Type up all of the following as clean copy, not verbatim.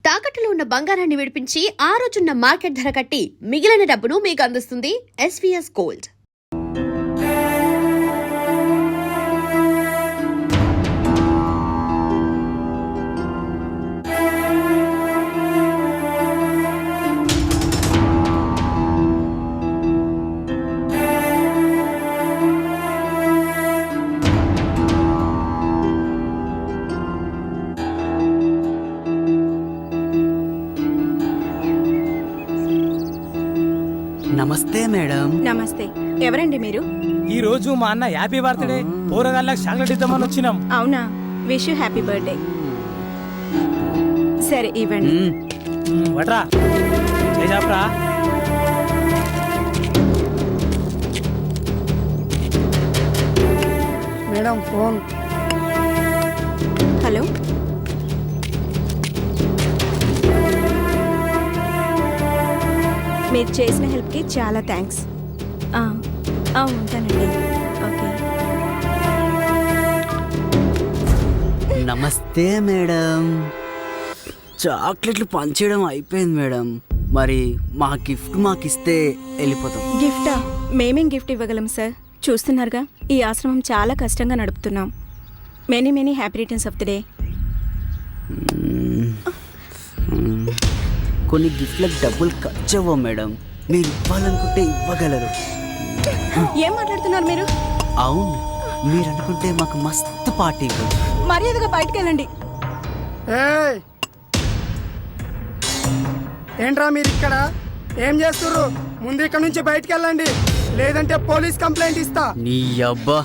తాకట్టులో ఉన్న బంగారాన్ని విడిపించి ఆ రోజున్న మార్కెట్ ధర కట్టి మిగిలిన డబ్బును మీకు అందిస్తుంది ఎస్వీఎస్ గోల్డ్. నమస్తే మేడం. నమస్తే. ఎవరండి మీరు? ఈ రోజు మా అన్న హ్యాపీ బర్త్డే పోరగాళ్ళకి చాక్లెట్ ఇద్దామని వచ్చినాం. అవునా, విష్ యూ హ్యాపీ బర్త్డే. సరే ఇవ్వండి. వట్రా చేజాప్రా. Madam phone. హలో, మీరు చేసిన హెల్ప్కి చాలా థ్యాంక్స్. ఉంటానండి. ఓకే. నమస్తే మేడం. చాక్లెట్లు పంచేయడం అయిపోయింది మేడం. మరి మా గిఫ్ట్ మాకిస్తే వెళ్ళిపోతాం. గిఫ్టా? మేమేం గిఫ్ట్ ఇవ్వగలం సార్? చూస్తున్నారుగా, ఈ ఆశ్రమం చాలా కష్టంగా నడుపుతున్నాం. Many many happy returns of the day. కొన్ని గిఫ్ట్లకు డబ్బులు ఖర్చు అవ్వవు మేడం. మీరు ఇవ్వాలనుకుంటే ఇవ్వగలరు. ఏం మాట్లాడుతున్నారు మీరు? అవును, మీరు అనుకుంటే మాకు మస్తు పార్టీ ఇవ్వండి. మర్యాదగా బయటకు వెళ్ళండి. ఏయ్, ఏంట్రా మీరు ఇక్కడ ఏం చేస్తుర్రు? ముందు ఇక్కడ నుంచి బయటికి వెళ్ళండి, లేదంటే పోలీస్ కంప్లైంట్ ఇస్తా. నీ అబ్బా,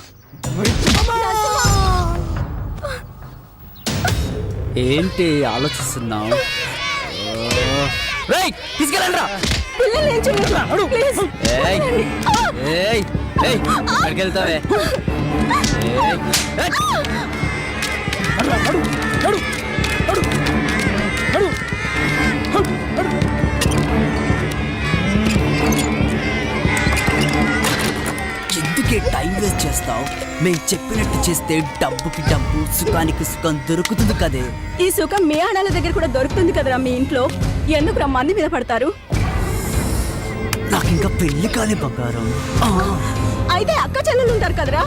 ఏంటి ఆలోచిస్తున్నావు? తీసుకెళ్ళండిరా. వెళ్తావే. ఎందుకే టైం వేస్ట్ చేస్తావు? మేము చెప్పినట్టు చేస్తే డబ్బుకి డబ్బు, సుఖానికి సుఖం దొరుకుతుంది కదే. ఈ సుఖం మీ ఆడాల దగ్గర కూడా దొరుకుతుంది కదరా మీ ఇంట్లో. ఎందుకు మంది మీద పడతారు? నాకు ఇంకా పెళ్లి కాలే బంగారం. అయితే అక్క చెల్లెలు ఉంటారు కదరా.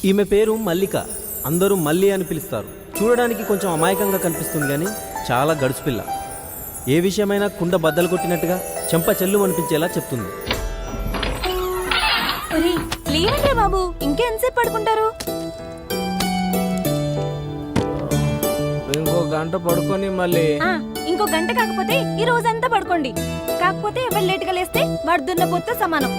ఈమె పేరు మల్లిక. అందరూ మల్లి అని పిలుస్తారు. చూడడానికి కొంచెం అమాయకంగా కనిపిస్తుంది కానీ చాలా గడుసు పిల్ల. ఏ విషయమైనా కుండ బద్దలు కొట్టినట్టుగా చెంప చెల్లు అనిపించేలా చెప్తుంది. లేవండి బాబు, ఇంకెంతసేపు పడుకుంటారు? ఇంకో గంట పడుకొని మళ్ళీ ఇంకో గంట కాకపోతే ఈ రోజంతా పడుకోండి. కాకపోతే ఎవరు లేటుగా లేస్తే వాడు దున్నపోతే సమానం.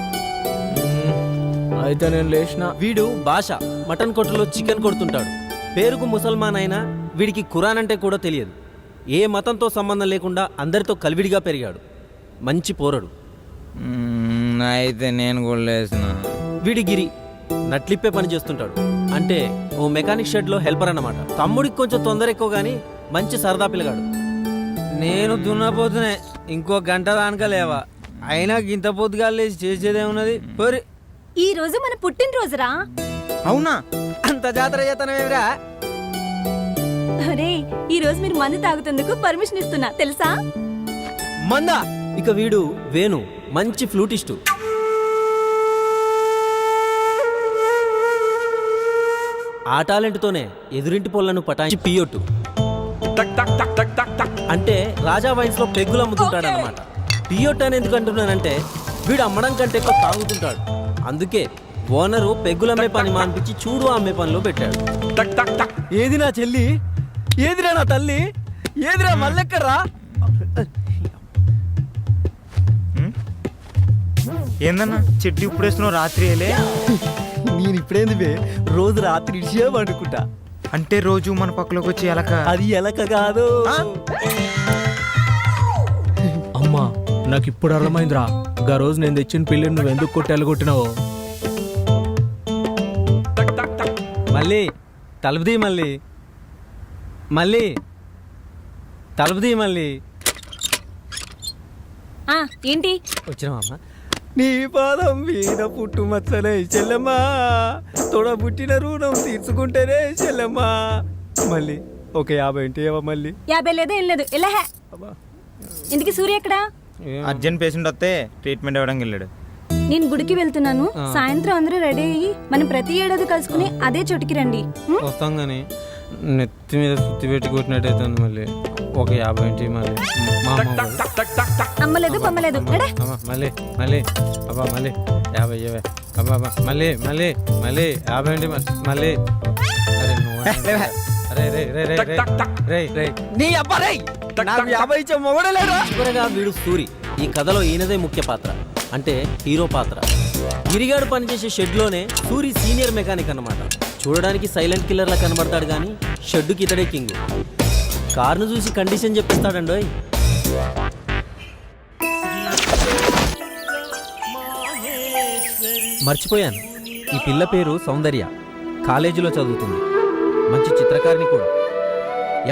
అయితే నేను లేచిన. వీడు భాష మటన్ కొట్టులో చికెన్ కొడుతుంటాడు. పేరుకు ముసల్మాన్ అయినా వీడికి ఖురాన్ అంటే కూడా తెలియదు. ఏ మతంతో సంబంధం లేకుండా అందరితో కలివిడిగా పెరిగాడు. మంచి పోరడు. అయితే నేను కూడా లేచిన. వీడి గిరి నట్లిప్పే పని చేస్తుంటాడు. అంటే ఓ మెకానిక్ షెడ్లో హెల్పర్ అన్నమాట. తమ్ముడికి కొంచెం తొందర ఎక్కువ కానీ మంచి సరదా పిల్లగాడు. నేను దున్నపోతునే ఇంకో గంట దానిక లేవా. అయినా ఇంత పొద్దుగా లేచి చేసేదేమున్నది? ఈ రోజు మన పుట్టినరోజురా. అవునా? అంత జాతర చేతనమేమిరా? అరే, ఈ రోజు మీరు మందు తాగుతందుకు పర్మిషన్ ఇస్తున్నా తెలుసా? మందా? ఇక వీడు వేణు, మంచి ఫ్లూటిస్టు. ఆ టాలెంట్తోనే ఎదురింటి పొలను పటాయించి పియ్యొట్టు అంటే రాజా వైన్స్లో పెగ్గులు అమ్ముతుంటాడనమాట. పియ్యొట్టు అని ఎందుకు అంటున్నానంటే వీడు అమ్మడం కంటే ఎక్కువ తాగుతుంటాడు. అందుకే ఓనరు పెగ్గులమ్మే పని మానిపించి చూడు అమ్మే పనిలో పెట్టాడు. ఏది నా చెల్లి, ఏదిరా నా తల్లి, ఏదిరా మల్లెక్కర్రా? ఏందన్నా చెట్టు ఇప్పుడు వేస్తున్నావు రాత్రి వేలే? నేను ఇప్పుడేంది రోజు రాత్రి ఇడిచే పండుకుంటా. అంటే రోజు మన పక్కలోకి వచ్చి ఎలక? అది ఎలక కాదు. అమ్మా నాకు ఇప్పుడు అర్థమైందిరా, గా రోజు నేను తెచ్చిన పిల్లిని నువ్వు ఎందుకు కొట్టి ఎలగొట్టినావు? మళ్ళీ తలుపుదీ, మళ్ళీ మళ్ళీ తలుపుదీ, మళ్ళీ ఏంటి వచ్చినామమ్మా. నీ పాదం మీద పుట్టు మచ్చలే చెల్లెమ్మా, తోడ పుట్టిన రుణం తీర్చుకుంటేనే చెల్లెమ్మా. మళ్ళీ ఒక 50 ఇంటి మళ్ళీ 50 లేదు ఏం లేదు ఇలా. ఇందుకు సూర్య ఎక్కడా? అర్జెంట్ పేషెంట్ వస్తే ట్రీట్మెంట్ ఇవ్వడానికి వెళ్ళాడు. నేను గుడికి వెళ్తున్నాను, సాయంత్రం అందరూ రెడీ అయ్యి మనం ప్రతి ఏడాది కలుసుకుని అదే చోటికి రండి. వస్తాం కానీ నెత్తి మీద సుత్తి పెట్టి కొట్టినట్టయితే మళ్ళీ ఒక 50 ఇంటి మళ్ళీ అమ్మలేదు బొమ్మలేదు. మళ్ళీ మళ్ళీ అబ్బా మళ్ళీ 50 అబ్బా మళ్ళీ మళ్ళీ మళ్ళీ 50 ఇంటి మళ్ళీ. అరే రే రే రే రే రే నీ అబ్బా రేయ్, నాకు 50 ఇచ్చే మొగడే లేడు. చివరగా వీడు సూరి. ఈ కథలో ఈయనదే ముఖ్య పాత్ర, అంటే హీరో పాత్ర. గిరిగాడు పనిచేసే షెడ్లోనే సూరి సీనియర్ మెకానిక్ అన్నమాట. చూడడానికి సైలెంట్ కిల్లర్లా కనబడతాడు కానీ షెడ్డుకి ఇతడే కింగ్. కార్ను చూసి కండిషన్ చెప్పేస్తాడండోయ్. మర్చిపోయాను, ఈ పిల్ల పేరు సౌందర్య. కాలేజీలో చదువుతుంది, మంచి చిత్రకారిణి కూడా.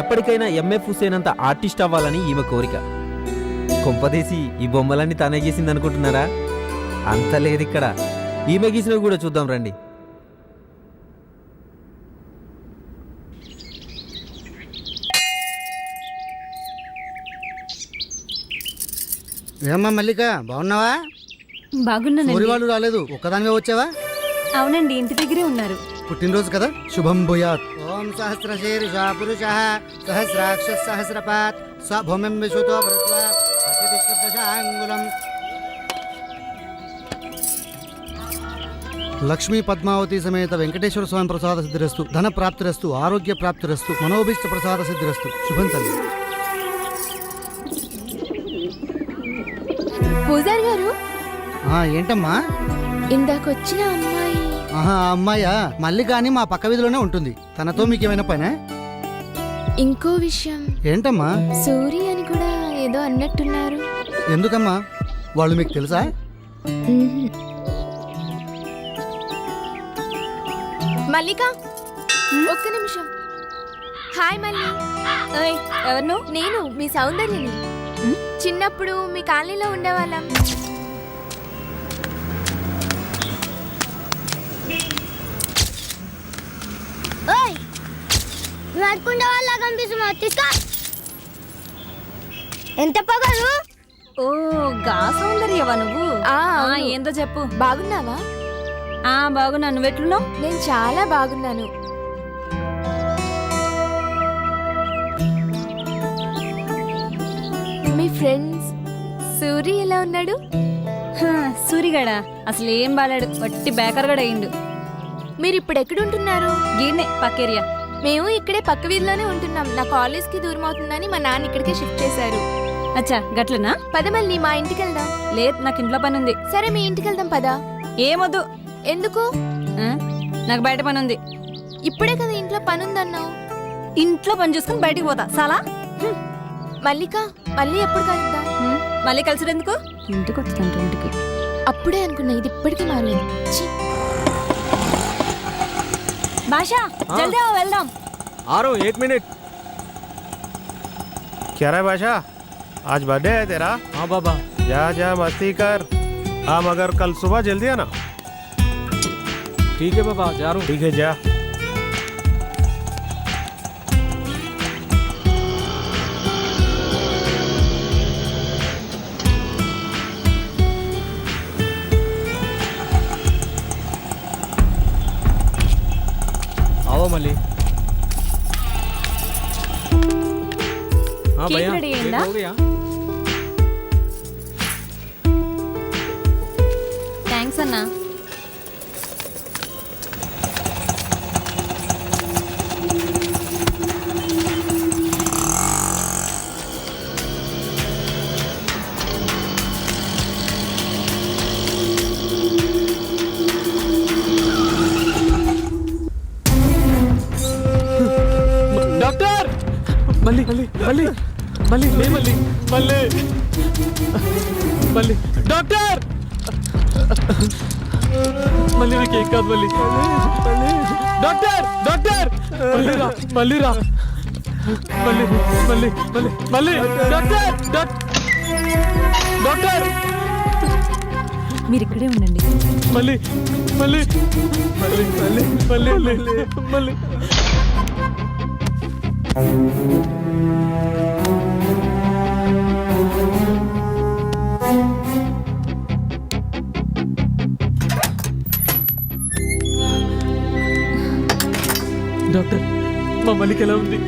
ఎప్పటికైనా ఎంఎఫ్ హుసేన్ అంత ఆర్టిస్ట్ అవ్వాలని ఈమె కోరిక. కొంపదీసి ఈ బొమ్మలన్నీ తనే గీసింది అనుకుంటున్నారా? అంత లేదు ఇక్కడ. ఈమె గీసినవి కూడా చూద్దాం రండి. ఏమ్మా మల్లిక, బాగున్నావా? బాగున్నానండి. ఊరి వాళ్ళు రాలేదు, ఒక్కదానివే వచ్చావా? అవునండి, ఇంటి దగ్గరే ఉన్నారు. పుట్టినరోజు కదా, శుభం భూయాత్. ఓం సహస్రశీర్ష పురుషః సహస్రాక్ష సహస్రపాత్ స్వభూమిం విశుతో భృత్వా ప్రతిష్ఠితశాంగులం. లక్ష్మీ పద్మావతి సమేత వెంకటేశ్వర స్వామి ప్రసాద సిద్ధిరస్తు, ధన ప్రాప్తిరస్తు, ఆరోగ్య ప్రాప్తిరస్తు, మనోభీష్ట ప్రసాద సిద్ధిరస్తు. శుభం తల్లి. పూజారి గారు, ఏంటమ్మా? ఇందాకొచ్చిన అమ్మాయి. ఆహా, అమ్మాయా? మల్లిక అని మా పక్క వీధిలోనే ఉంటుంది. తనతో మీకేమైనా పనే? ఇంకో విషయం. ఏంటమ్మా? సూరి అని కూడా ఏదో అన్నట్టున్నారు. ఎందుకమ్మా? వాళ్ళు మీకు తెలుసా? మల్లిక, ఒక్క నిమిషం. హాయ్ మల్లి. ఎవరు? నేను మీ సౌందర్యని. చిన్నప్పుడు మీ కాలనీలో ఉండేవాళ్ళం. ఎంత పొగరు? ఓ గా సౌందర్యవా నువ్వు? ఏందో చెప్పు. బాగున్నావా? బాగున్నా. నువ్వెట్లున్నావు? నేను చాలా బాగున్నాను. మీ ఫ్రెండ్స్ సూరి ఎలా ఉన్నాడు? సూరిగాడా అసలు ఏం బాలాడు, వట్టి బేకర్గాడు అయిండు. మీరు ఇప్పుడు ఎక్కడుంటున్నారు? గీడ్నే పక్కేరియా. మేము ఇక్కడే పక్క వీధిలోనే ఉంటున్నాం. నా కాలేజ్కి దూరం అవుతుందని మా నాన్న ఇక్కడికే షిఫ్ట్ చేశారు. అచ్చా గట్లనా? పద మళ్ళీ మా ఇంటికి వెళ్దాం. లేదు, నాకు ఇంట్లో పని ఉంది. సరే మీ ఇంటికి వెళ్దాం పదా. ఏమొద్దు. ఎందుకు? నాకు బయట పని ఉంది. ఇప్పుడే కదా ఇంట్లో పని ఉందన్నావు. ఇంట్లో పని చూసుకుని బయటికి పోతా చాలా. మల్లిక, మళ్ళీ ఎప్పుడు కలుద్దాం? మళ్ళీ కలిసి ఎందుకు? ఇంటికి వస్తాను. ఇంటికి అప్పుడే అనుకున్నా, ఇది ఇప్పటికీ మారలేదు. భాషా జల్దీ వెళ్దాం. 1 मिनट. क्या रहा है बादशाह, आज बर्थडे है तेरा? हाँ बाबा. जा जा मस्ती कर. हाँ मगर कल सुबह जल्दी आना. ठीक है बाबा, जा रहा हूँ. ठीक है जा. आओ मल्ली। हाँ केक भैया रेडी केक अయిందా? हो गया। థ్యాంక్స్ అన్నా. डॉक्टर मल्ली मल्ली मल्ली मल्ली ले मल्ली मल्ली मल्ली डॉक्टर मल्ली रे केक काद मल्ली डॉक्टर डॉक्टर मल्ली रा मल्ली मल्ली मल्ली मल्ली डॉक्टर डॉक्टर మీరు ఇక్కడే ఉండండి. मल्ली मल्ली मल्ली मल्ली मल्ली मल्ली డాక్టర్ మా మల్లికి ఎలా ఉంది?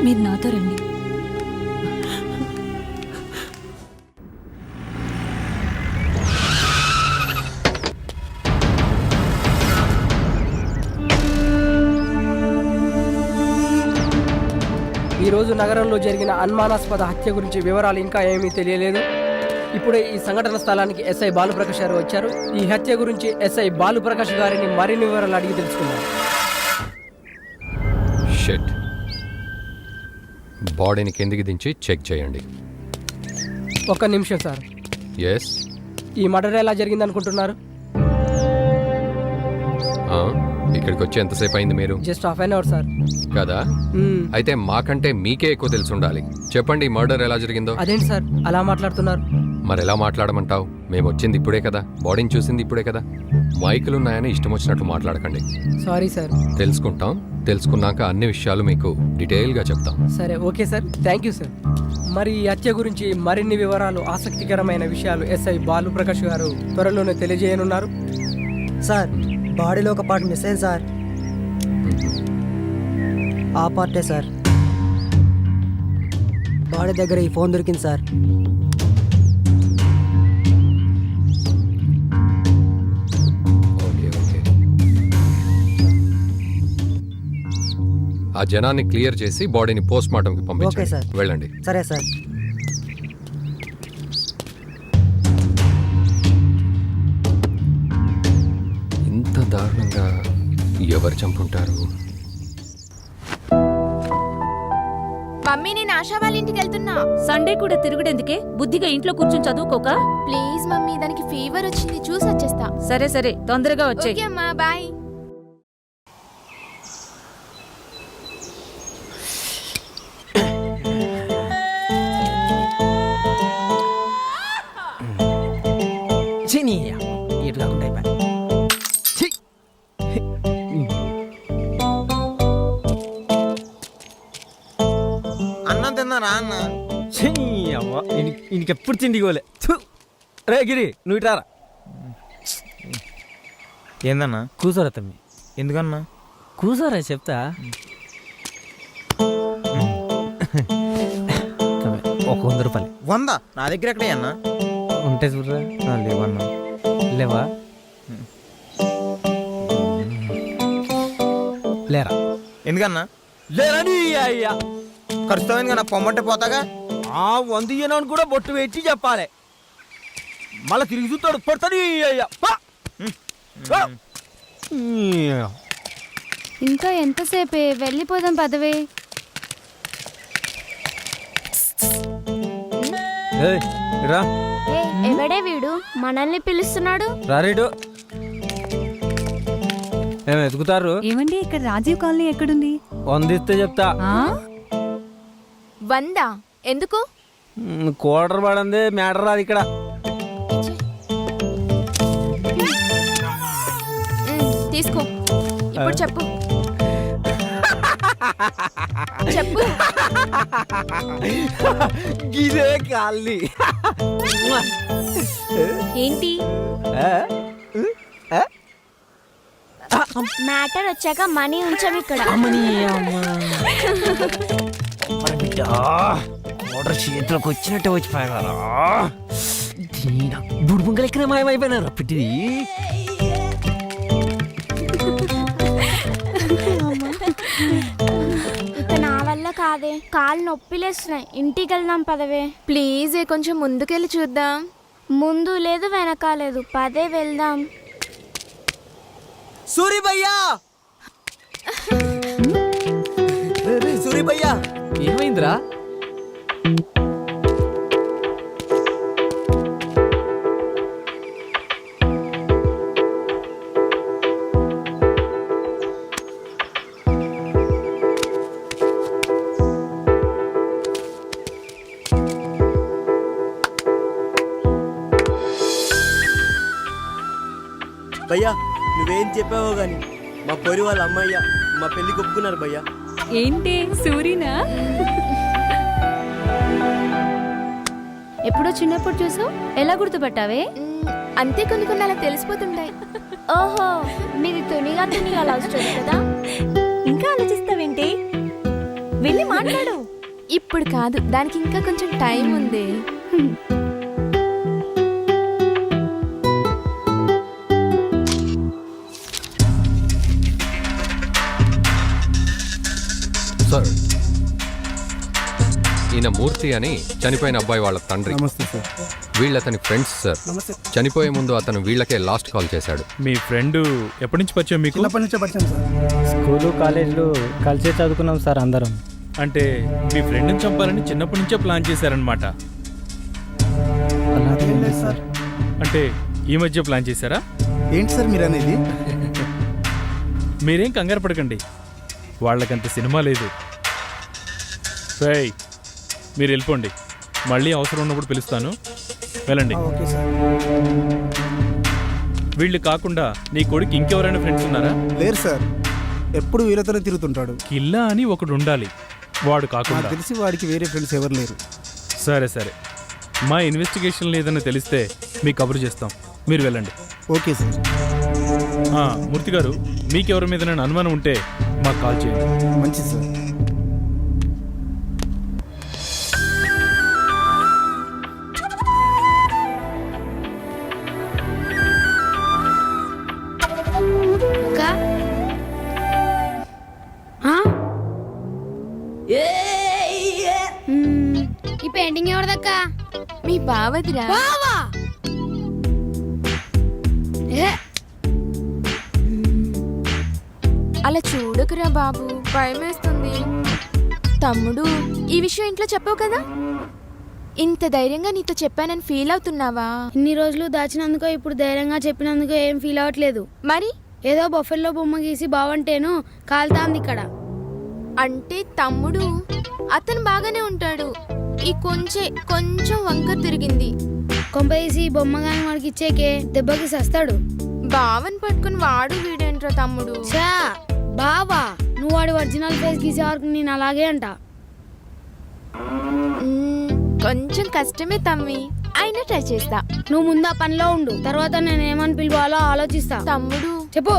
మీరు నాతో రండి. ఈరోజు నగరంలో జరిగిన అనుమానాస్పద హత్య గురించి వివరాలు ఇంకా ఏమీ తెలియలేదు. ఇప్పుడే ఈ సంఘటన స్థలానికి ఎస్ఐ బాలుప్రకాష్ గారు వచ్చారు. ఈ హత్య గురించి ఎస్ఐ బాలుప్రకాష్ గారిని మరిన్ని వివరాలు అడిగి తెలుసుకున్నారు. షిట్. బాడీని కిందికి దించి చెక్ చేయండి. ఒక్క నిమిషం సార్. ఎస్. ఈ మర్డర్ ఎలా జరిగింది అనుకుంటున్నారు? ఇక్కడికి వచ్చి ఎంతసేపు అయింది మీరు? Just half an hour sir. కదా, అయితే మాకంటే మీకే ఎక్కువ తెలిసి ఉండాలి. చెప్పండి, మర్డర్ ఎలా జరిగిందో. అదేంటి సార్ అలా మాట్లాడుతున్నారు? మరి ఎలా మాట్లాడమంటావు? మేము వచ్చింది ఇప్పుడే కదా, బాడీని చూసింది ఇప్పుడే కదా. మైకులు ఉన్నాయని ఇష్టం వచ్చినట్లు మాట్లాడకండి. Sorry sir. తెలుసుకుంటాం, తెలుసుకున్నాక అన్ని విషయాలు మీకు డీటెయిల్గా చెప్తాం. సరే, okay sir, thank you sir. మరి ఈ హత్య గురించి మరిన్ని వివరాలు, ఆసక్తికరమైన విషయాలు ఎస్ఐ బాలుప్రకాష్ గారు త్వరలోనే తెలియజేయనున్నారు. సార్, బాడీలో ఒక పార్ట్ మిస్ అయింది సార్. ఆ పార్టే సార్. బాడీ దగ్గర ఈ ఫోన్ దొరికింది సార్. Okay okay. ఆ జనాన్ని క్లియర్ చేసి బాడీని పోస్ట్ మార్టంకి ఓకే పంపించండి. సార్. వెళ్ళండి. సరే సార్. ఇంత దారుణంగా ఎవరు చంపుంటారు? మమ్మీ నేను ఆశా వాళ్ళ ఇంటికి వెళ్తున్నా. సండే కూడా తిరుగుడెందుకే? బుద్ధిగా ఇంట్లో కూర్చొని చదువుకోక. ప్లీజ్ మమ్మీ, దానికి ఫీవర్ వచ్చింది, చూసి వచ్చేస్తా. సరే సరే, తొందరగా వచ్చే. ఓకే అమ్మా, బాయ్. ఇటు కాకుండా అయిపోయి. అన్నం తిన్నారా అన్న? ఇంకెప్పుడు తిండికోలే. రే గిరి, నువ్వు ఇటారా. ఏందన్నా? కూసారా తమ్మి. ఎందుకన్నా? కూసారా చెప్తా. ఒక 100 రూపాయలు. 100 నా దగ్గర ఎక్కడే అన్నా? ఉంటే చూడరా. లేవన్నా. లేవా? లేరా. ఎందుకన్నా? లేరని అయ్యా. ఖర్చుతామని కన్నా పొమ్మంటే పోతాగా. 100 ఇయ్యనని కూడా బొట్టు పెట్టి చెప్పాలి. మళ్ళీ తిరిగి చూస్తాడు, పడుతుంది అయ్యా. ఇంకా ఎంతసేపే, వెళ్ళిపోదాం పదవే. రా. ఎవడే వీడు మనల్ని పిలుస్తున్నాడు? రారేడు. ఏం ఎదుగుతారు? ఏమండి, ఇక్కడ రాజీవ్ కాలనీ ఎక్కడుంది? 100 ఇస్తే చెప్తా. 100 ఎందుకు? క్వార్టర్ పడింది, మ్యాటర్ రాదు ఇక్కడ. తీసుకో. ఇప్పుడు చెప్పు. చెప్పు. గిరే కాలి. ఏంటి? మ్యాటర్ వచ్చాక మనీ ఉంచాం ఇక్కడ. ఆర్డర్ చేతిలోకి వచ్చినట్టే వచ్చిపోయారా బుడుబుంగలు ఎక్కడ మాయమైపోయినారు అప్పటిది. ఇక నా వల్ల కాదే, కాళ్ళు నొప్పిలేస్తున్నాయి. ఇంటికి వెళ్దాం పదవే. ప్లీజ్ కొంచెం ముందుకెళ్ళి చూద్దాం. ముందు లేదు వెనక లేదు, పదే వెళ్దాం. సూరి భయ్యా, సూరి భయ్యా, ఏమైందిరా? భయ్యా నువ్వేం చెప్పావో గాని మా పొరి వాళ్ళ అమ్మయ్య మా పెళ్లి ఒప్పుకున్నారు భయ్యా. ఏంటి సూరినా? ఎప్పుడో చిన్నప్పుడు చూసావు, ఎలా గుర్తుపట్టావే? అంతే, కొన్ని కొన్ని అలా తెలిసిపోతుంటాయి. ఓహో, మీది తునిగా లవ్ స్టోరీ కదా. ఇంకా ఆలోచిస్తావేంటి? వెళ్ళి మాట్లాడు. ఇప్పుడు కాదు, దానికి ఇంకా కొంచెం టైం ఉంది. సార్, ఈయన మూర్తి అని చనిపోయిన అబ్బాయి వాళ్ళ తండ్రి. నమస్తే సార్. వీళ్ళు అతని ఫ్రెండ్స్ సార్. చనిపోయే ముందు అతను వీళ్ళకే లాస్ట్ కాల్ చేశాడు. మీ ఫ్రెండ్ ఎప్పటి నుంచి పరిచయం మీకు? స్కూలు కాలేజీలో కలిసే చదువుకున్నాం సార్ అందరం. అంటే మీ ఫ్రెండ్ని చంపాలని చిన్నప్పటి నుంచే ప్లాన్ చేశారనమాట. సార్ అంటే ఈ మధ్య ప్లాన్ చేశారా? ఏంటి సార్ మీరు అనేది? మీరేం కంగారు పడకండి, వాళ్ళకంత సినిమా లేదు. రేయ్, మీరు వెళ్ళిపోండి, మళ్ళీ అవసరం ఉన్నప్పుడు పిలుస్తాను, వెళ్ళండి. Okay sir. వీళ్ళు కాకుండా నీ కొడుకు ఇంకెవరైనా ఫ్రెండ్స్ ఉన్నారా? లేరు సార్, ఎప్పుడు వీళ్ళతోనే తిరుగుతుంటాడు. కిల్లా అని ఒకడు ఉండాలి, వాడు నాకు కాకుండా. తెలిసి వాడికి వేరే ఫ్రెండ్స్ ఎవరు లేరు. సరే సరే, మా ఇన్వెస్టిగేషన్లో ఏదైనా తెలిస్తే మీకు కబురు చేస్తాం, మీరు వెళ్ళండి. Okay sir. మూర్తి గారు, మీకెవరి మీద నేను అనుమానం ఉంటే మాకు కాల్ చేయండి. మంచిది సార్. ఈ పెయింటింగ్ ఎవరిదక్కా? మీ బావదిరా. అలా చూడకురా బాబు, భయమేస్తుంది. తమ్ముడు, ఈ విషయం ఇంట్లో చెప్పావు కదా, ఇంత ధైర్యంగా నీతో చెప్పానని ఫీల్ అవుతున్నావా? ఇన్ని రోజులు దాచినందుకో ఇప్పుడు ధైర్యంగా చెప్పినందుకో ఏం ఫీల్ అవ్వట్లేదు. మరి ఏదో బొఫెల్లో బొమ్మ గీసి బావంటేను కాలుతాంది ఇక్కడ. అంటే తమ్ముడు, అతను బాగానే ఉంటాడు, ఈ కొంచెం వంకర తిరిగింది. కొంపేసి బొమ్మ గాని వాడికి ఇచ్చేకే దెబ్బకి సస్తాడు. బావని పట్టుకుని వాడు వీడేంట్రా తమ్ముడు. చా బావా, నువ్వు వాడి ఒరిజినల్ ఫేస్ గీసే వరకు నేను అలాగే అంట. కొంచెం కష్టమే తమ్మి, అయినా ట్రై చేస్తా. నువ్వు ముందు ఆ పనిలో ఉండు, తర్వాత నేను ఏమని పిలవాలో ఆలోచిస్తా. తమ్ముడు చెప్పు.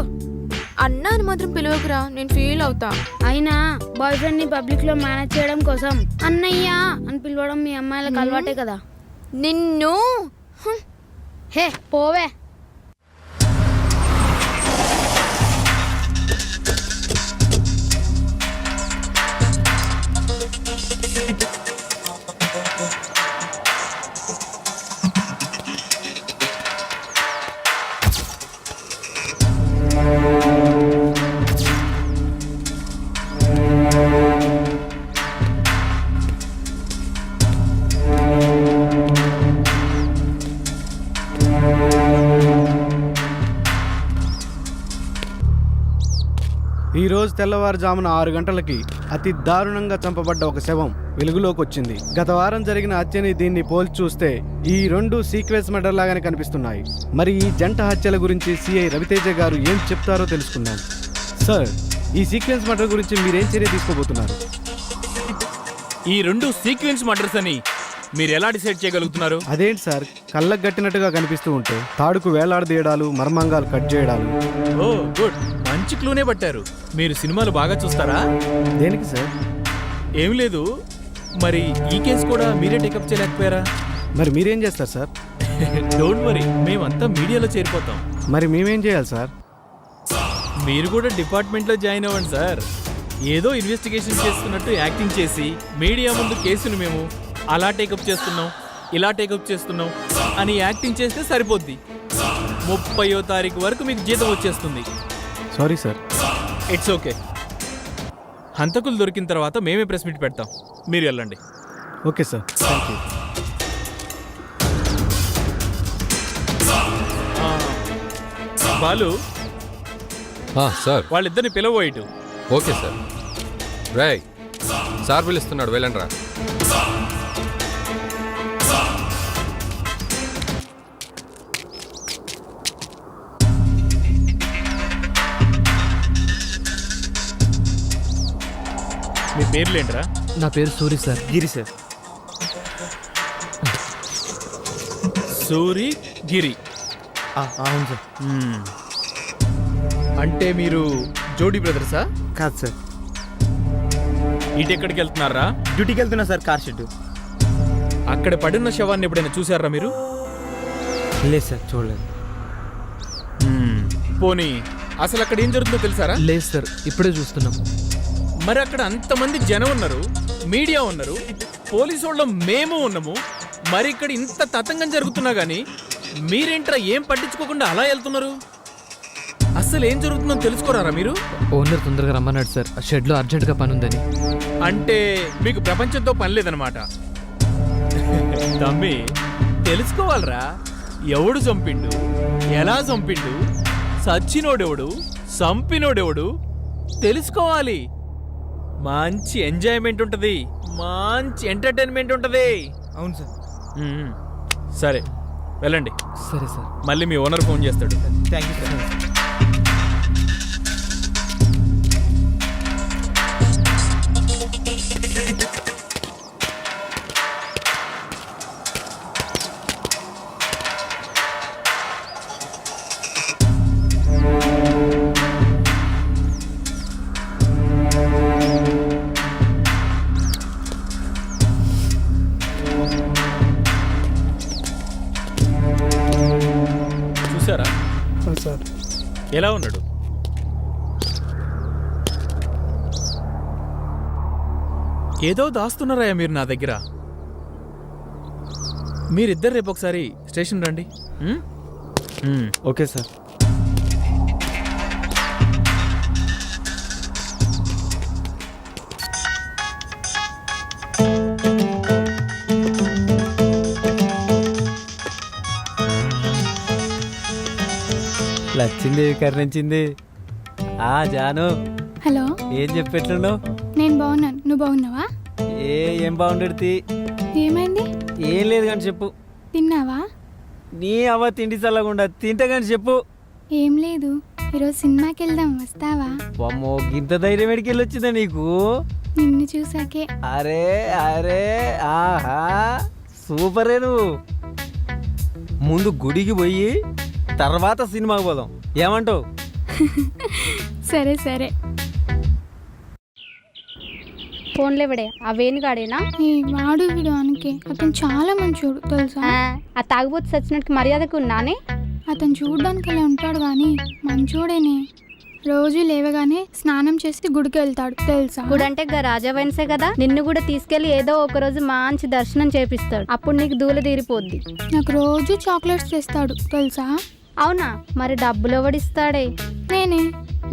అన్నా అని మాత్రం పిలవకురా, నేను ఫీల్ అవుతా. అయినా బాయ్ ఫ్రెండ్ ని పబ్లిక్ లో మేనేజ్ చేయడం కోసం అన్నయ్య అని పిలవడం మీ అమ్మాయిలకు అలవాటే కదా. నిన్ను హే పోవే. ఈ రోజు తెల్లవారుజామున 6 గంటలకి అతి దారుణంగా చంపబడ్డ ఒక శవం వెలుగులోకి వచ్చింది. గత వారం జరిగిన హత్యని దీన్ని పోల్చి చూస్తే ఈ రెండు సీక్వెన్స్ మర్డర్ లాగానే కనిపిస్తున్నాయి. మరి ఈ జంట హత్యల గురించి సిఐ రవితేజ గారు ఏం చెప్తారో తెలుసుకుందాం. సార్, ఈ సీక్వెన్స్ మర్డర్ గురించి మీరేం చర్య తీసుకోబోతున్నారు? ఈ రెండు సీక్వెన్స్ మర్డర్స్ అని మీరు ఎలా డిసైడ్ చేయగలుగుతున్నారు? అదేంటి సార్, కళ్ళకు గట్టినట్టుగా కనిపిస్తూ ఉంటే తాడుకు వేలాడదీయడాలు, మర్మంగాలు కట్ చేయడాలు. ఓ గుడ్, మంచి క్లూనే పట్టారు. మీరు సినిమాలు బాగా చూస్తారా? దేనికి సార్? ఏం లేదు, మరి ఈ కేసు కూడా మీరే టేకప్ చేయలేకపోయారా? మరి మీరేం చేస్తారు సార్? డోంట్ వరీ, మేమంతా మీడియాలో చేరిపోతాం. మరి మేమేం చేయాలి సార్? మీరు కూడా డిపార్ట్మెంట్లో జాయిన్ అవ్వండి సార్. ఏదో ఇన్వెస్టిగేషన్ చేస్తున్నట్టు యాక్టింగ్ చేసి మీడియా ముందు కేసులు మేము అలా టేకప్ చేస్తున్నాం, ఇలా టేకప్ చేస్తున్నాం అని యాక్టింగ్ చేస్తే సరిపోద్ది. 30వ తారీఖు వరకు మీకు జీతం వచ్చేస్తుంది. Sorry sir. It's okay. హంతకులు దొరికిన తర్వాత మేమే ప్రెస్ మీట్ పెడతాం, మీరు వెళ్ళండి. Okay sir, thank you. Balu, sir వాళ్ళిద్దరిని పిలవోయిటు. Okay sir. రేయ్, సార్ పిలుస్తున్నాడు, వెళ్ళండి రా. మీ పేర్లేంట్రా? నా పేరు సూరి సార్. గిరి సార్. సూరి గిరి. అవును సార్. అంటే మీరు జోడీ బ్రదర్సా? కాదు సార్. ఇటు ఎక్కడికి వెళ్తున్నారా? డ్యూటీకి వెళ్తున్నా సార్, కార్ షెడ్. అక్కడ పడిన శవాన్ని ఎప్పుడైనా చూసారా మీరు? లేదు సార్, చూడలేదు. పోనీ అసలు అక్కడ ఏం జరుగుతుందో తెలుసారా? లేదు సార్, ఇప్పుడే చూస్తున్నాం. మరి అక్కడ అంతమంది జనం ఉన్నారు, మీడియా ఉన్నారు, పోలీసు వాళ్ళం మేము ఉన్నాము. మరి ఇక్కడ ఇంత తతంగం జరుగుతున్నా గానీ మీరేంట్రా ఏం పట్టించుకోకుండా అలా వెళ్తున్నారు? అసలు ఏం జరుగుతుందో తెలుసుకోరారా మీరు? ఓనర్ తొందరగా రమ్మన్నాడు సార్, షెడ్లో అర్జెంటుగా పని ఉందని. అంటే మీకు ప్రపంచంతో పని లేదనమాట. తమ్మి, తెలుసుకోవాలరా, ఎవడు చంపిండు, ఎలా చంపిండు, సచ్చినోడెవడు, చంపినోడెవడు తెలుసుకోవాలి. మంచి ఎంజాయ్మెంట్ ఉంటుంది, మంచి ఎంటర్టైన్మెంట్ ఉంటుంది. అవును సార్. సరే వెళ్ళండి. సరే సార్. మళ్ళీ మీ ఓనర్ ఫోన్ చేస్తాడు. Thank you sir. చూసారా సార్ ఎలా ఉన్నాడు? ఏదో దాస్తున్నారా మీరు నా దగ్గర. మీరిద్దరు రేపు ఒకసారి స్టేషన్ రండి. Okay sir. లచ్చింది, కర్ణించింది. జాను, హలో, ఏం చెప్పెట్లున్నావు? నేను బాగున్నాను, నువ్వు బాగున్నావా? ఏం బాగుండేది? ఏమైంది? ఏం లేదు కానీ చెప్పు. తిన్నావా? నీ అవ్వ తిండి చల్లకుండా తింటే కానీ చెప్పు. ఏం లేదు, ఈరోజు సినిమాకి వెళ్దాం, వస్తావా? అమ్మో, గింత ధైర్యం ఎడికెళ్ళి వచ్చిందా నీకు? నిన్ను చూసాకే. అరే అరే, ఆహా, సూపరే. నువ్వు ముందు గుడికి పోయి తర్వాత సినిమాకి పోదాం, ఏమంటావు? సరే సరే. ఫోన్లేవడే ఆ వేణుగాడేనా? వాడు వీడు అనకే, అతను చాలా మంచోడు తెలుసా. ఆ తాగుబోతు సచ్చినట్టు మర్యాదకు ఉన్నానే. అతను చూడడానికి అలా ఉంటాడు కానీ మంచోడేనే. రోజు లేవగానే స్నానం చేసి గుడికి వెళ్తాడు తెలుసా. గుడి అంటే రాజా వైన్సే కదా, నిన్ను కూడా తీసుకెళ్లి ఏదో ఒక రోజు మంచి దర్శనం చేపిస్తాడు, అప్పుడు నీకు దూల తీరిపోద్ది. నాకు రోజు చాక్లెట్స్ తెస్తాడు తెలుసా. అవునా? మరి డబ్బులు ఎవడిస్తాడే? నేనే.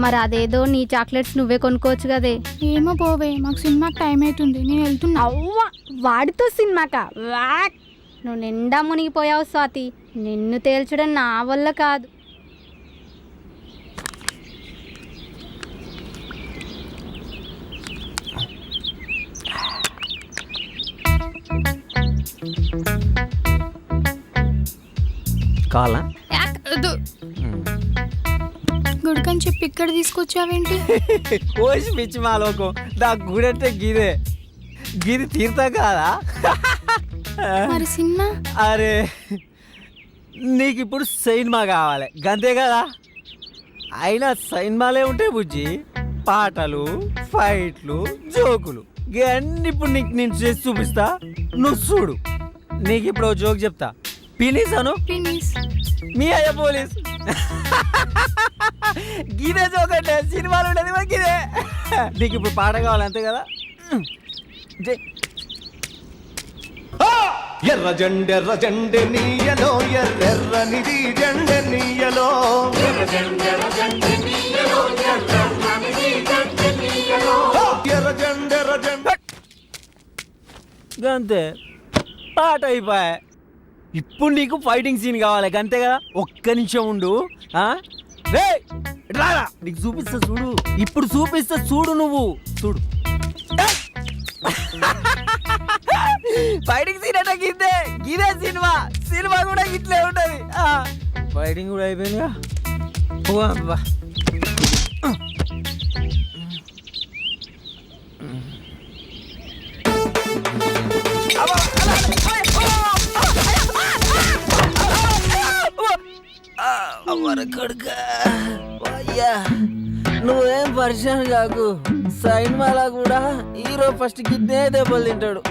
మరి అదేదో నీ చాక్లెట్స్ నువ్వే కొనుక్కోవచ్చు కదే. ఏమో పోవే, మాకు సినిమాకి టైం అవుతుంది, నేను వెళ్తున్నా. అవ్వా, వాడితో సినిమాక వాక్. నువ్వు నిండా మునిగిపోయావు స్వాతి, నిన్ను తేల్చడం నా వల్ల కాదు. కావాలా? గుడికని చెప్పి ఇక్కడ తీసుకొచ్చావేంటి? కోసి పిచ్చి మాలోకం, నా గుడి అంటే గిదే, గిది తీర్థం కాదా? మరి సినిమా? అరే, నీకు ఇప్పుడు సినిమా కావాలి గంతే కదా. అయినా సినిమాలే ఉంటాయి బుజ్జి, పాటలు, ఫైట్లు, జోకులు ఇవన్నీ ఇప్పుడు నీకు నేను చేసి చూపిస్తా, నువ్వు చూడు. నీకు ఇప్పుడు ఓ జోక్ చెప్తా. పినీస్ అను. మీ అయ్య పోలీస్. గిదే జోక్ అంటే సినిమాలు ఉండేది మా గిదే. నీకు ఇప్పుడు పాట కావాలి అంతే కదా. ఎర్ర జెండె నీయలో ఎర్రెర్రనిది జెండె నీయలో ఎర్ర జెండె అంతే, పాట అయిపోయా. ఇప్పుడు నీకు ఫైటింగ్ సీన్ కావాలి అంతే కదా. ఒక్క నిమిషం ఉండు. రారా నీకు చూపిస్తా చూడు. ఇప్పుడు చూపిస్తా చూడు, నువ్వు చూడు. ఫైటింగ్ సీన్ అంటే గిద్దే, గిదే సినిమా. సినిమా కూడా ఇట్లే ఉంటది. ఫైటింగ్ కూడా అయిపోయిందిగా. నువ్వేం పరిచయం కాకు. సినిమాలా కూడా హీరో ఫస్ట్ గిద్దే దెబ్బలు తింటాడు.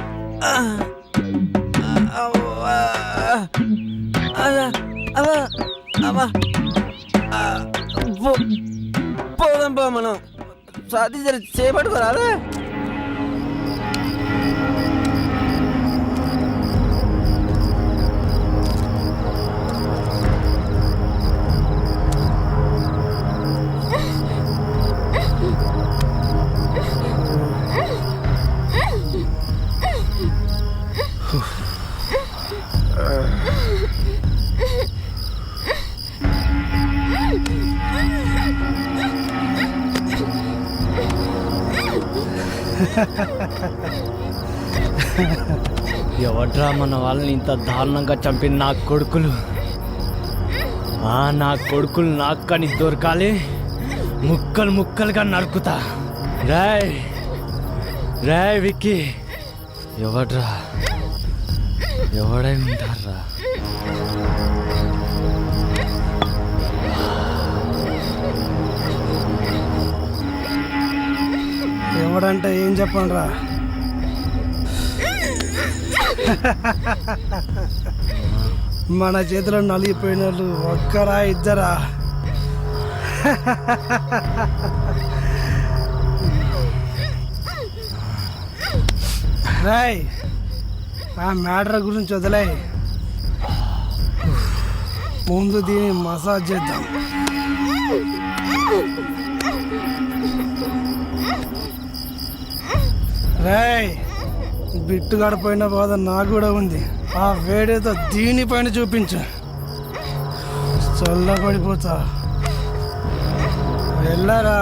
పోదాం పో మనం. సాధి జర చేపట్టుకోరాదా. ఎవడ్రా మన వాళ్ళని ఇంత దారుణంగా చంపిన నా కొడుకులు? నా కొడుకులు నాకు కానీ దొరకాలి, ముక్కలు ముక్కలుగా నరుకుతా. రాయ్ రాయ్ విక్కీ, ఎవడ్రా? ఎవడై ఉంటారా? ఎవడంటే ఏం చెప్పండి రా. మన చేతిలో నలిగిపోయిన వాళ్ళు ఒక్కరా ఇద్దరా? రాయ్, ఆ మ్యాటర్ గురించి వదిలే, ముందు దీన్ని మసాజ్ చేద్దాం. రాయ్, బిట్టు గడిపోయిన బాధ నాకు కూడా ఉంది. ఆ వేడేదో దీనిపైన చూపించు, చల్లబడిపోతా. వెళ్ళరా.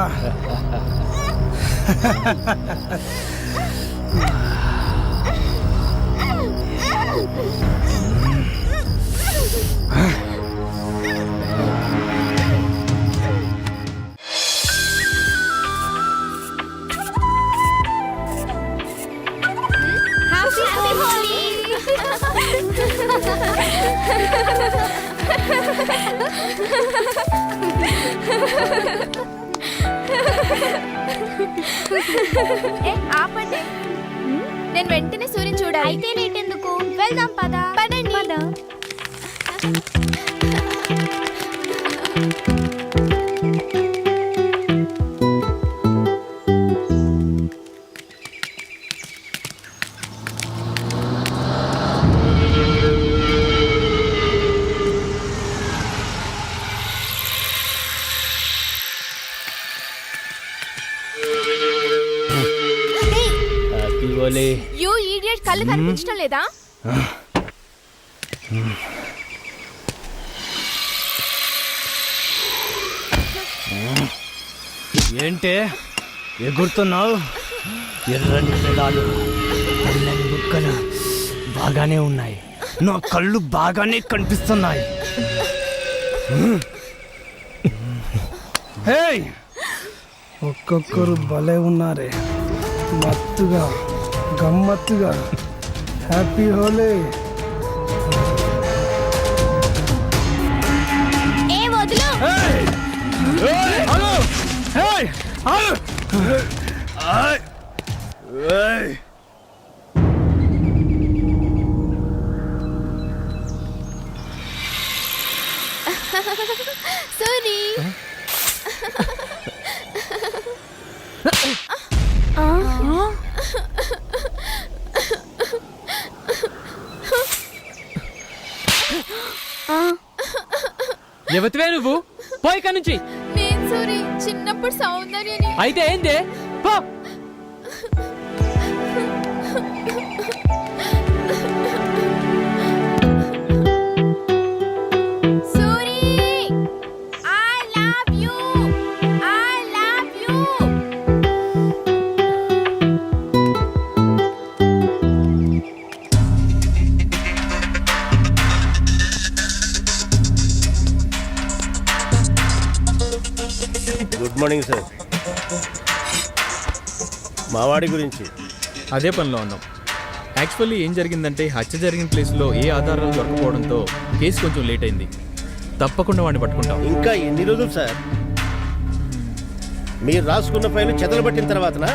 ఆపండి, నేను వెంటనే సూర్యుని చూడాలి. అయితే లేటెందుకు, వెళ్దాం పద. పదండి. యూ ఈడియట్, కళ్ళు కనిపించడం లేదా? ఏంటే ఎగురుతున్నావు? ఎర్రని పెదాలు, తెల్లని బుక్కలు బాగానే ఉన్నాయి. నా కళ్ళు బాగానే కనిపిస్తున్నాయి. ఒక్కొక్కరు భలే ఉన్నారే, మత్తుగా గమ్మత్తుగా. హ్యాపీ హోలీ. ఏ వదులు. సూరి ఎవతివే నువ్వు పోయి ఇక్కడి నుంచి. నేను సూరి చిన్నప్పుడు సౌందర్యని. అయితే ఏంది పో. Suri I love you I love you. Good morning sir. మావాడి గురించి అదే పనిలో ఉన్నాం. యాక్చువల్లీ ఏం జరిగిందంటే హత్య జరిగిన ప్లేస్లో ఏ ఆధారాలు దొరకపోవడంతో కేసు కొంచెం లేట్ అయింది. తప్పకుండా వాడిని పట్టుకుంటాం. ఇంకా ఎన్ని రోజులు సార్? మీరు రాసుకున్న ఫైలు చెదలబట్టిన తర్వాతనా?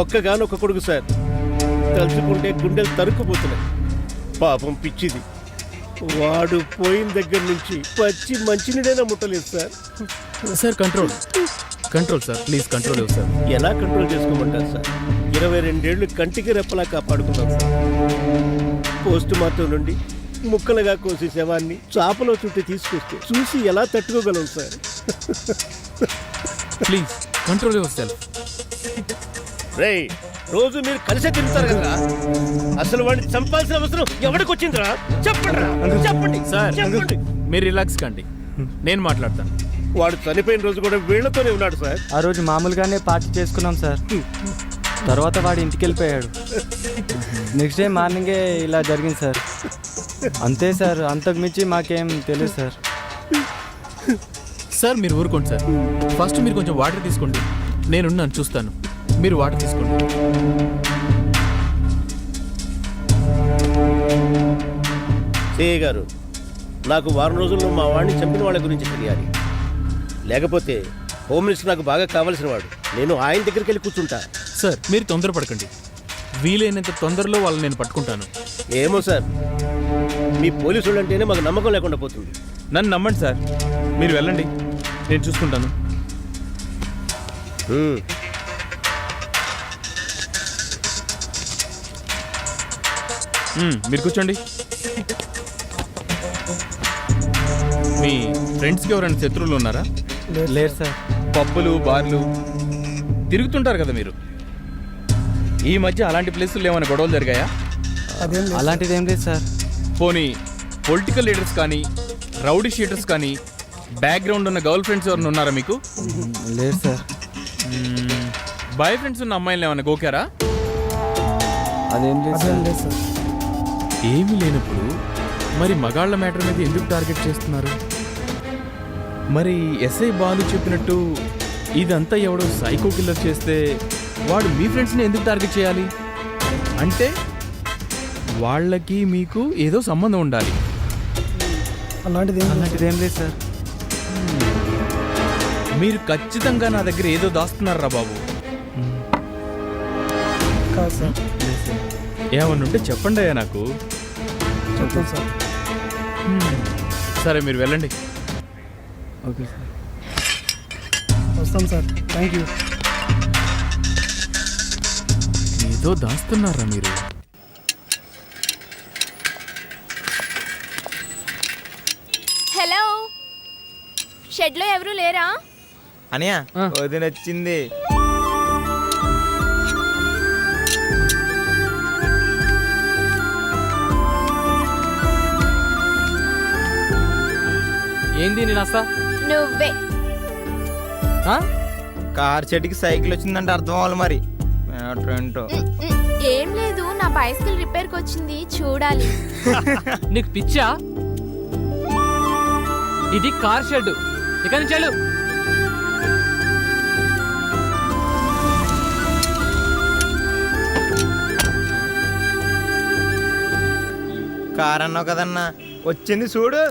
ఒక్కగానొక్క కొడుకు సార్, తలుచుకుంటే గుండెలు తరుక్కుపోతున్నాయి. పాపం పిచ్చిది, వాడు పోయిన దగ్గర నుంచి పచ్చి మంచినీడైనా ముట్టలేదు sir. Sir control control sir, please control ఇవ్వు సార్. ఎలా కంట్రోల్ చేసుకోమంటారు సార్? 22 ఏళ్ళు కంటికి రెప్పలా కాపాడుకున్నాం సార్. పోస్ట్ మార్టం నుండి ముక్కలుగా కోసి శవాన్ని చాపలో చుట్టి తీసుకొస్తే చూసి ఎలా తట్టుకోగలం sir? Please control yourself. రేయ్, రోజు మీరు కలిసే తిరుగుతారు కదా, అసలు వాడిని చంపాల్సిన అవసరం ఎవరికి వచ్చిందిరా? చెప్పండి చెప్పండి సార్ చెప్పండి. మీరు రిలాక్స్ కండి, నేను మాట్లాడతాను. వాడు చనిపోయిన రోజు కూడా వీళ్లతోనే ఉన్నాడు సార్. ఆ రోజు మామూలుగానే పార్టీ చేసుకున్నాం సార్. తర్వాత వాడు ఇంటికి వెళ్ళిపోయాడు. నెక్స్ట్ డే మార్నింగే ఇలా జరిగింది సార్. అంతే సార్, అంతకు మించి మాకేం తెలియదు సార్. సార్ మీరు ఊరుకోండి సార్. ఫస్ట్ మీరు కొంచెం వాటర్ తీసుకోండి, నేనున్నాను చూస్తాను. మీరు వాటర్ తీసుకోండి. సిఐ గారు, నాకు వారం రోజుల్లో మా వాడిని చంపిన వాళ్ళ గురించి తెలియాలి. లేకపోతే హోమ్ మినిస్టర్ నాకు బాగా కావాల్సిన వాడు. నేను ఆయన దగ్గరికి వెళ్ళి కూర్చుంటా. సార్ మీరు తొందరపడకండి, వీలైనంత తొందరలో వాళ్ళని నేను పట్టుకుంటాను. ఏమో సార్, మీ పోలీసులు అంటేనే మాకు నమ్మకం లేకుండా పోతుంది. నన్ను నమ్మండి సార్, మీరు వెళ్ళండి, నేను చూసుకుంటాను. మీరు కూర్చోండి. మీ ఫ్రెండ్స్కి ఎవరైనా శత్రువులు ఉన్నారా? లేదు సార్. పబ్బులు బార్లు తిరుగుతుంటారు కదా మీరు. ఈ మధ్య అలాంటి ప్లేసుల్లో ఏమైనా గొడవలు జరిగాయా? అలాంటిది ఏం లేదు సార్. పోనీ పొలిటికల్ లీడర్స్ కానీ రౌడీ షీటర్స్ కానీ బ్యాక్గ్రౌండ్ ఉన్న గర్ల్ ఫ్రెండ్స్ ఎవరైనా ఉన్నారా మీకు? లేదు సార్. బాయ్ ఫ్రెండ్స్ ఉన్న అమ్మాయిలు ఏమైనా గోకారా? అదేం లేదు సార్. ఏమీ లేనప్పుడు మరి మగాళ్ళ మ్యాటర్ మీద ఎందుకు టార్గెట్ చేస్తున్నారు? మరి ఎస్ఐ బాలు చెప్పినట్టు ఇదంతా ఎవడో సైకో కిల్లర్ చేస్తే వాడు మీ ఫ్రెండ్స్ని ఎందుకు టార్గెట్ చేయాలి? అంటే వాళ్ళకి మీకు ఏదో సంబంధం ఉండాలి. అలాంటిది ఏం లేదు సార్. మీరు ఖచ్చితంగా నా దగ్గర ఏదో దాస్తున్నారా బాబు? ఏమన్నా ఉంటే చెప్పండి అయ్యా నాకు. చెప్తాను సార్. సరే మీరు వెళ్ళండి. ఓకే సార్, వస్తాం సార్. Thank you. ఏదో దాస్తున్నారా మీరు? హలో, షెడ్లో ఎవరు లేరా? అనియా వదిన వచ్చింది. ఏంది నేను వస్తా? నువ్వే. కార్ చెట్టుకి సైకిల్ వచ్చిందంటే అర్థం అవ్వాలి మరి. ఏం లేదు, నా బైసికల్ రిపేర్కి వచ్చింది, చూడాలి. నీకు పిచ్చా? ఇది కార్ షెడ్, ఇక్కడి నుంచి వెళ్ళు. కార్ అన్నావు కదన్నా, వచ్చింది చూడు.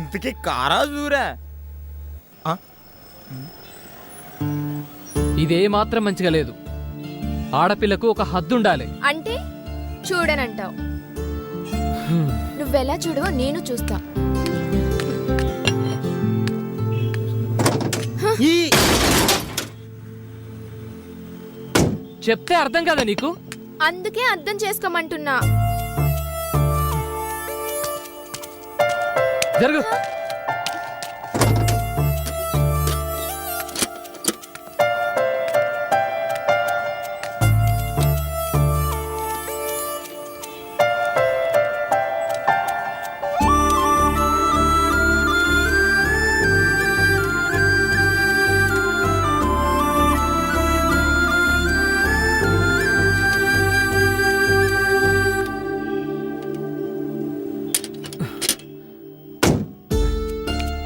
ఇంతకీ కారా చూరా ఇదే మాత్రం మంచిగా లేదు. ఆడపిల్లకు ఒక హద్దు ఉండాలి. అంటే చూడనంటావు. నువ్వెలా చూడవో నేను చూస్తా. చెప్తే అర్థం కదా నీకు? అందుకే అర్థం చేసుకోమంటున్నా. జరుగు.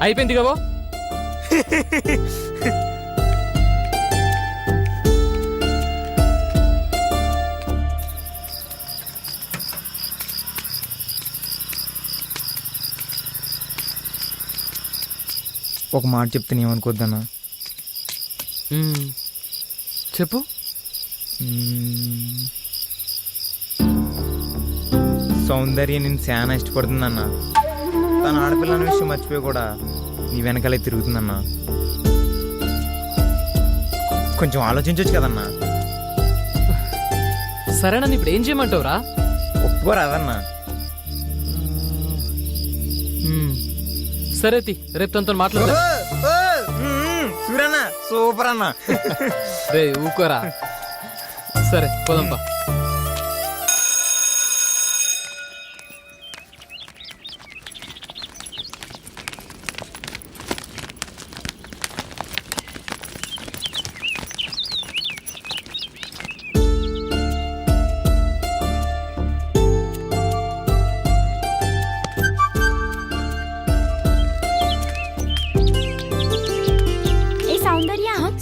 అయిపోయింది కాబో. ఒక మాట చెప్తే ఏమనుకోద్దన్నా. చెప్పు. సౌందర్య నేను చాలా ఇష్టపడుతుందన్నా. తన ఆడపిల్లని విషయం మర్చిపోయి కూడా నీ వెనకాలే తిరుగుతుందన్నా. కొంచెం ఆలోచించవచ్చు కదన్నా. సరేనా, ఇప్పుడు ఏం చేయమంటావురా? ఒప్పుకోరాదన్నా. సరే రేపు తనతో మాట్లాడదా. సూరన్నా సూపర్ అన్నా. రే ఊకోరా. సరే పోదంపా.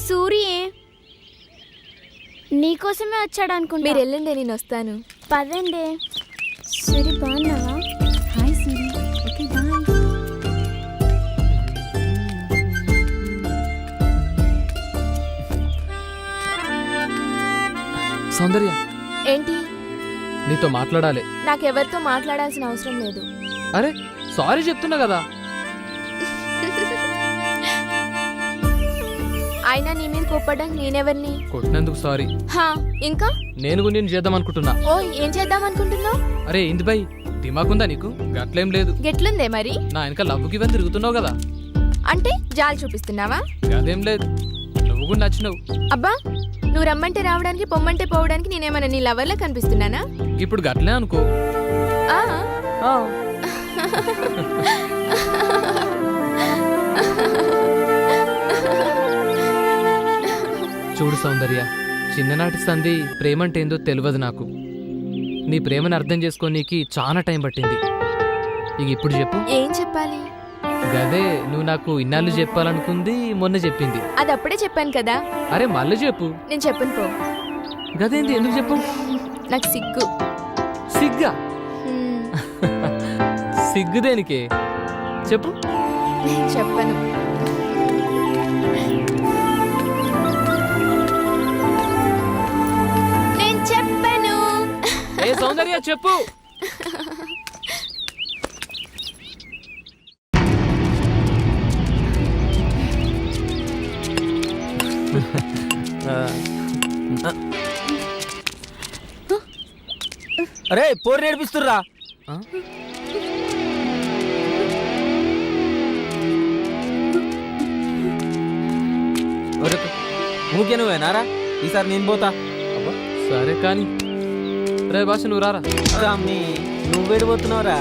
సూరియే నీకోసమే వచ్చాడు అనుకుంటా. మీరు వెళ్ళండి, నేను వస్తాను. పదండి. సరే బాగున్నావా? Hi Suri. Okay bye. Soundarya, ఏంటి? నీతో మాట్లాడాలి. నాకెవరితో మాట్లాడాల్సిన అవసరం లేదు. అరే సారీ చెప్తున్నా కదా. అయినా నీ మీద కోప్పడానికి నేనెవరిని? కొట్టినందుకు సారీ. ఇంకా నేను నేను చేద్దాం అనుకుంటున్నా. ఓ, ఏం చేద్దాం అనుకుంటున్నావు? అరే ఇంది బై, దిమాకుందా నీకు? గట్లేం లేదు. గెట్లుందే మరి? నా వెనక లవ్వుకి ఇవన్నీ తిరుగుతున్నావు కదా. అంటే జాలి చూపిస్తున్నావా? అదేం లేదు, నువ్వు కూడా నచ్చినావు. అబ్బా, నువ్వు రమ్మంటే రావడానికి పొమ్మంటే పోవడానికి నేనేమన్నా నీ లవర్లా కనిపిస్తున్నానా? ఇప్పుడు గట్లే అనుకో. చూడు సౌందర్య, చిన్ననాటి సంధి ప్రేమంటే ఏందో తెలియదు నాకు. నీ ప్రేమను అర్థం చేసుకోనీకి చాలా టైం పట్టింది. ఇక ఇప్పుడు చెప్పు. ఏం చెప్పాలి? గదే నువ్వు నాకు ఇన్నాళ్ళు చెప్పాలనుకుంది, మొన్న చెప్పింది. అది అప్పుడే చెప్పాను కదా. అరే మళ్ళీ చెప్పు. నేను చెప్పను పో. గదేంది, ఎందుకు చెప్పు? నాకు సిగ్గు. సిగ్గా? సిగ్గు దేనికే చెప్పు. చెప్పను. నేను చెప్పను. ఏ సౌందర్య చెప్పు. అరే పోరు నేర్పిస్తుర్రా. ఊకే నువ్వేనారా? ఈసారి నేను పోతా. సరే కానీ రే భాష నువ్వు రారా. అమ్మి నువ్వు వెళ్ళిపోతున్నావురా.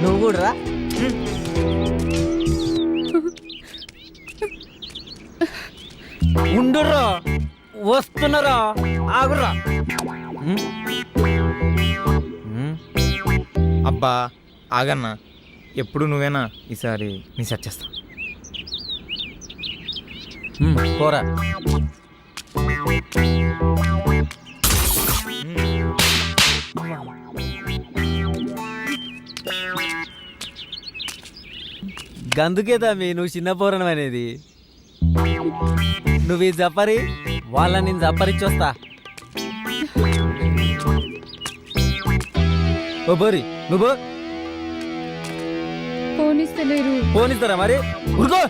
నువ్వు కూడా రా. ఉండుర్రా, వస్తున్నారా, ఆగుర్రా. అబ్బా ఆగన్నా, ఎప్పుడు నువ్వేనా, ఈసారి నీ సెట్ చేస్తా. పోరా. గందుకే తమ్మి నువ్వు చిన్న పోరణం అనేది. నువ్వు ఈ జపరి వాళ్ళని నేను జపరిచ్చొస్తా. ఓ బోరి నువ్వు పోనిస్తలేరు. పోనిస్తారా మరి ఉరుకో.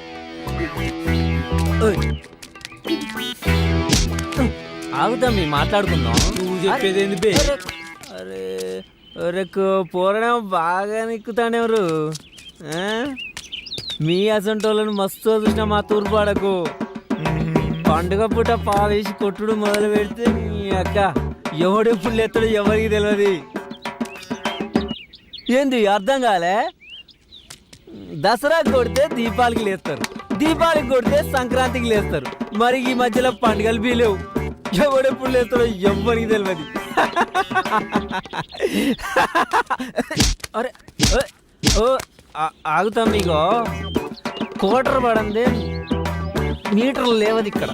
ఆగుతాం మీ మాట్లాడుకుందాం. నువ్వు చెప్పేది ఏంది బే? అరే అరే పోరడం బాగా నిక్కుతాడెవరు? మీ అసంటోళ్ళను మస్తు చూసిన మా తూర్పాడకు. పండుగ పూట పావేసి కొట్టుడు మొదలు పెడితే నీ అక్క ఎవడెప్పుడు లేస్తాడో ఎవరికి తెలియదు. ఏంది అర్థం కాలే? దసరాకి కొడితే దీపాలకి లేస్తారు, దీపాలకి కొడితే సంక్రాంతికి లేస్తారు. మరి ఈ మధ్యలో పండుగలు బీ లేవు. ఎవడెప్పుడు లేస్తాడో ఎవరికి తెలియదు. అరే ఓ ఆగుతాం. మీకు కోటర్ పడందే మీటర్లు లేవది ఇక్కడ.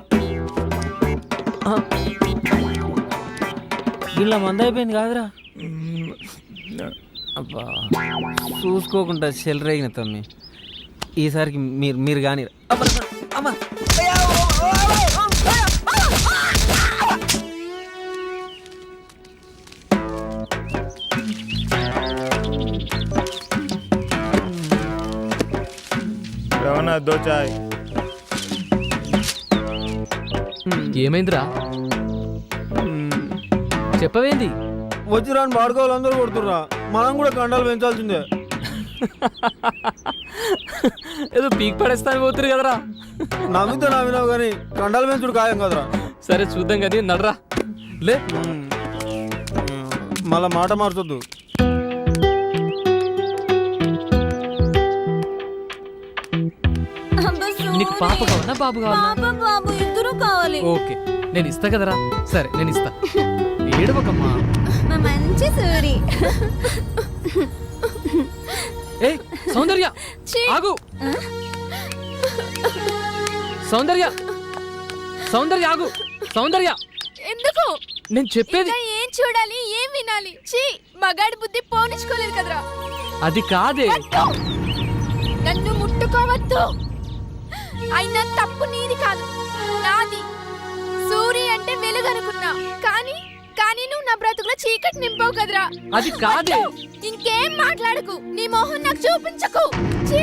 ఇలా మంద అయిపోయింది కాదురా. అబ్బా చూసుకోకుండా చెల్లరేగిన తమ్మి. ఈసారికి మీరు కానీ దోచాయ్. ఏమైందిరా? చెప్పవేంది? వచ్చి రాని వాడుకోవాలి అందరూ కొడుతుర్రా. మనం కూడా కండాలు పెంచాల్సిందే. ఏదో పీక్ పడేస్తాను పోతురు కదరా. నవ్వితే నవ్వినావు కానీ కండాలు పెంచుడు ఖాయం కదరా. సరే చూద్దాం కానీ నడరా లే. మళ్ళా మాట మార్చొద్దు. నీకు పాప కావాలా బాబు కావాలా? బాబు ఇద్దరు కావాలి. ఓకే నేను ఇస్తా కదరా. సరే నేను ఇస్తా. ఏడవకమ్మా. మంచి సూరి. ఏ సౌందర్య ఆగు. సౌందర్య సౌందర్య ఆగు. సౌందర్య ఎందుకు? నేను చెప్పేది ఏం చూడాలి, ఏం వినాలి? చీ, మగాడి బుద్ధి పోనిచ్చుకోలేదు కదరా. అది కాదే. నన్ను ముట్టుకోవద్దు. అయినా తప్పు నీది కాదు, నాది. సూరి అంటే వెలుగనుకున్నా, కానీ నువ్వు నా బ్రతుకులో చీకటి నింపావు కదరా. అది కాదే. ఇంకేం మాట్లాడకు, నీ మొహం నాకు చూపించకు. చీ.